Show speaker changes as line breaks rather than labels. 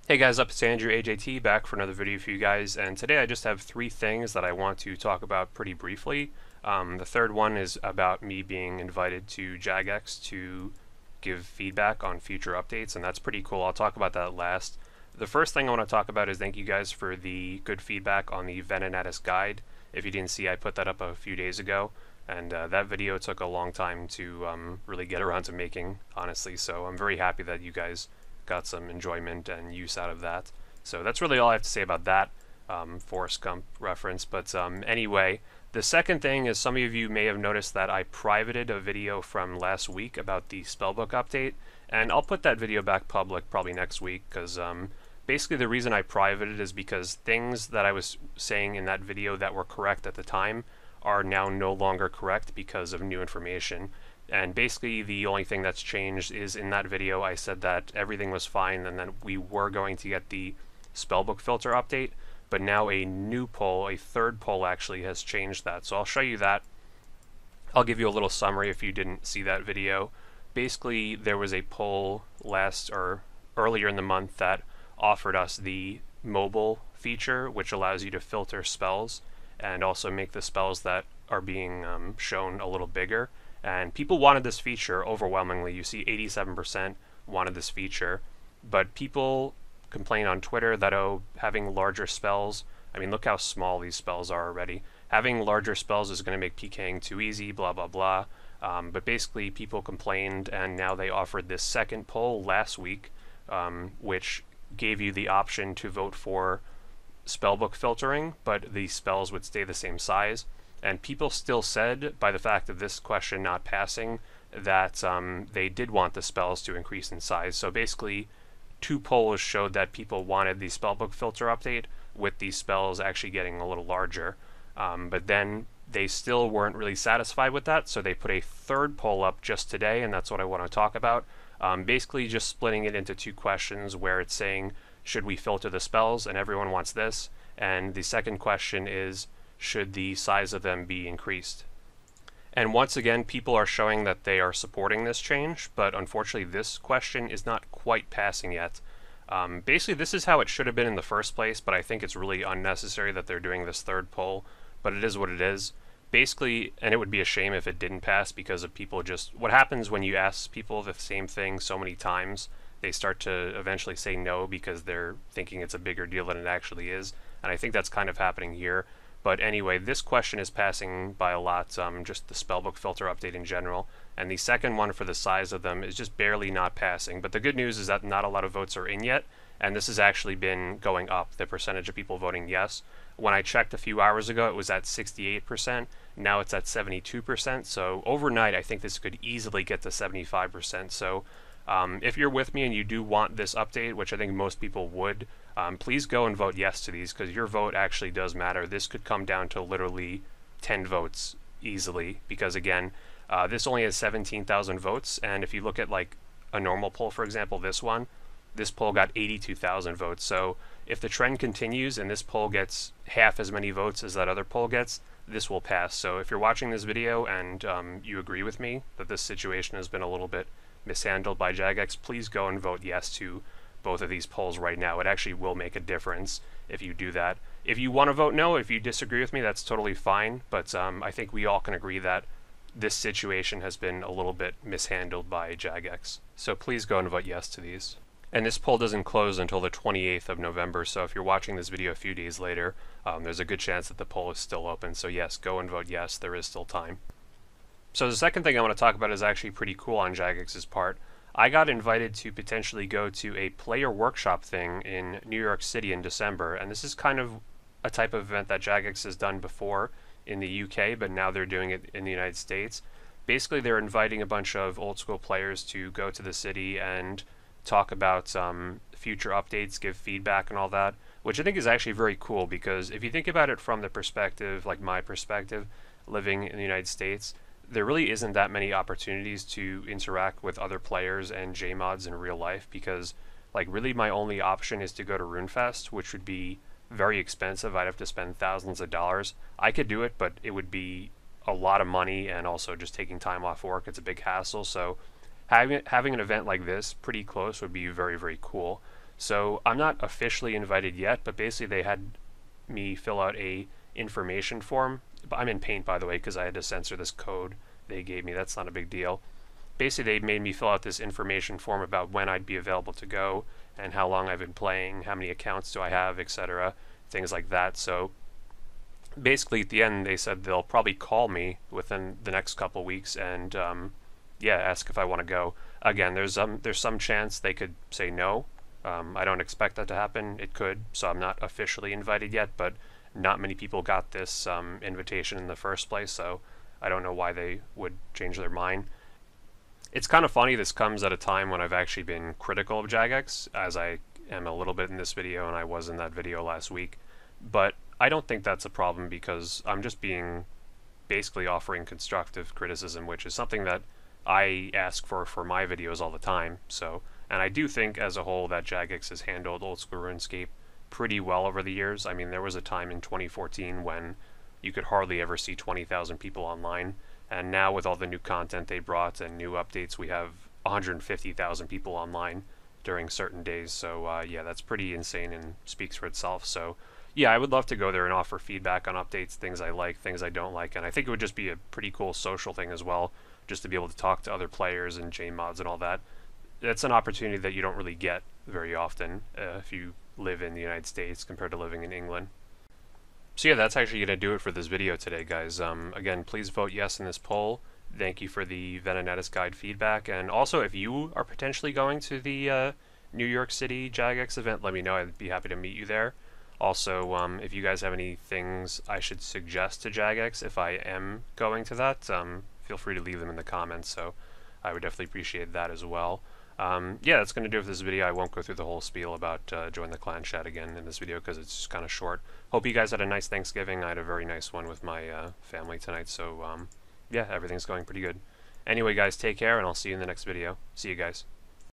Hey guys, up it's AndrewAJT back for another video for you guys, and today I just have three things that I want to talk about pretty briefly. The third one is about me being invited to Jagex to give feedback on future updates, and that's pretty cool. I'll talk about that last. The first thing I want to talk about is thank you guys for the good feedback on the Venenatis guide. If you didn't see, I put that up a few days ago, and that video took a long time to really get around to making, honestly, so I'm very happy that you guys got some enjoyment and use out of that. So that's really all I have to say about that Forrest Gump reference. But anyway, the second thing is some of you may have noticed that I privated a video from last week about the Spellbook update, and I'll put that video back public probably next week because basically the reason I privated is because things that I was saying in that video that were correct at the time are now no longer correct because of new information. And basically the only thing that's changed is in that video I said that everything was fine and that we were going to get the Spellbook filter update, but now a new poll, a third poll actually has changed that. So I'll show you that. I'll give you a little summary if you didn't see that video. Basically there was a poll earlier in the month that offered us the mobile feature, which allows you to filter spells and also make the spells that are being shown a little bigger. And people wanted this feature overwhelmingly. You see 87% wanted this feature, but people complain on Twitter that, oh, having larger spells, I mean, look how small these spells are already. Having larger spells is going to make PKing too easy, blah, blah, blah. But basically people complained, and now they offered this second poll last week, which gave you the option to vote for Spellbook filtering, but the spells would stay the same size. And people still said, by the fact of this question not passing, that they did want the spells to increase in size. So basically, two polls showed that people wanted the Spellbook filter update, with these spells actually getting a little larger. But then they still weren't really satisfied with that, so they put a third poll up just today, and that's what I want to talk about. Basically just splitting it into two questions where it's saying, should we filter the spells? And everyone wants this. And the second question is, should the size of them be increased? And once again, people are showing that they are supporting this change, but unfortunately this question is not quite passing yet. Basically this is how it should have been in the first place, but I think it's really unnecessary that they're doing this third poll, but it is what it is. Basically, and it would be a shame if it didn't pass because of people just, what happens when you ask people the same thing so many times, they start to eventually say no because they're thinking it's a bigger deal than it actually is, and I think that's kind of happening here. But anyway, this question is passing by a lot, just the Spellbook filter update in general. And the second one for the size of them is just barely not passing. But the good news is that not a lot of votes are in yet, and this has actually been going up, the percentage of people voting yes. When I checked a few hours ago, it was at 68%. Now it's at 72%. So overnight, I think this could easily get to 75%. So if you're with me and you do want this update, which I think most people would, please go and vote yes to these because your vote actually does matter. This could come down to literally 10 votes easily because again, this only has 17,000 votes, and if you look at like a normal poll, for example, this poll got 82,000 votes. So if the trend continues and this poll gets half as many votes as that other poll gets, this will pass. So if you're watching this video and you agree with me that this situation has been a little bit mishandled by Jagex, please go and vote yes to both of these polls right now. It actually will make a difference if you do that. If you want to vote no, if you disagree with me, that's totally fine, but I think we all can agree that this situation has been a little bit mishandled by Jagex. So please go and vote yes to these. And this poll doesn't close until the 28th of November, so if you're watching this video a few days later, there's a good chance that the poll is still open. So yes, go and vote yes, there is still time. So the second thing I want to talk about is actually pretty cool on Jagex's part. I got invited to potentially go to a player workshop thing in New York City in December, and this is kind of a type of event that Jagex has done before in the UK, but now they're doing it in the United States. Basically, they're inviting a bunch of old school players to go to the city and talk about future updates, give feedback and all that, which I think is actually very cool because if you think about it from the perspective, like my perspective, living in the United States, there really isn't that many opportunities to interact with other players and JMods in real life because like really my only option is to go to RuneFest, which would be very expensive. I'd have to spend thousands of dollars. I could do it, but it would be a lot of money and also just taking time off work. It's a big hassle. So having an event like this pretty close would be very, very cool. So I'm not officially invited yet, but basically they had me fill out a information form. I'm in Paint, by the way, because I had to censor this code they gave me. That's not a big deal. Basically, they made me fill out this information form about when I'd be available to go and how long I've been playing, how many accounts do I have, etc., things like that. So basically, at the end, they said they'll probably call me within the next couple weeks and yeah, ask if I want to go. Again, there's some chance they could say no. I don't expect that to happen. It could, so I'm not officially invited yet, but not many people got this invitation in the first place, so I don't know why they would change their mind. It's kind of funny this comes at a time when I've actually been critical of Jagex, as I am a little bit in this video and I was in that video last week, but I don't think that's a problem because I'm just being basically offering constructive criticism, which is something that I ask for my videos all the time. So, and I do think as a whole that Jagex has handled old school RuneScape pretty well over the years. I mean, there was a time in 2014 when you could hardly ever see 20,000 people online, and now with all the new content they brought and new updates, we have 150,000 people online during certain days. So yeah, that's pretty insane and speaks for itself. So yeah, I would love to go there and offer feedback on updates, things I like, things I don't like, and I think it would just be a pretty cool social thing as well, just to be able to talk to other players and JMods and all that. That's an opportunity that you don't really get very often if you live in the United States compared to living in England. So yeah, that's actually going to do it for this video today, guys. Again, please vote yes in this poll. Thank you for the Venenetis Guide feedback, and also if you are potentially going to the New York City Jagex event, let me know. I'd be happy to meet you there. Also, if you guys have any things I should suggest to Jagex if I am going to that, feel free to leave them in the comments, so I would definitely appreciate that as well. Yeah, that's going to do it for this video. I won't go through the whole spiel about join the clan chat again in this video because it's just kind of short. Hope you guys had a nice Thanksgiving. I had a very nice one with my family tonight, so yeah, everything's going pretty good. Anyway, guys, take care, and I'll see you in the next video. See you guys.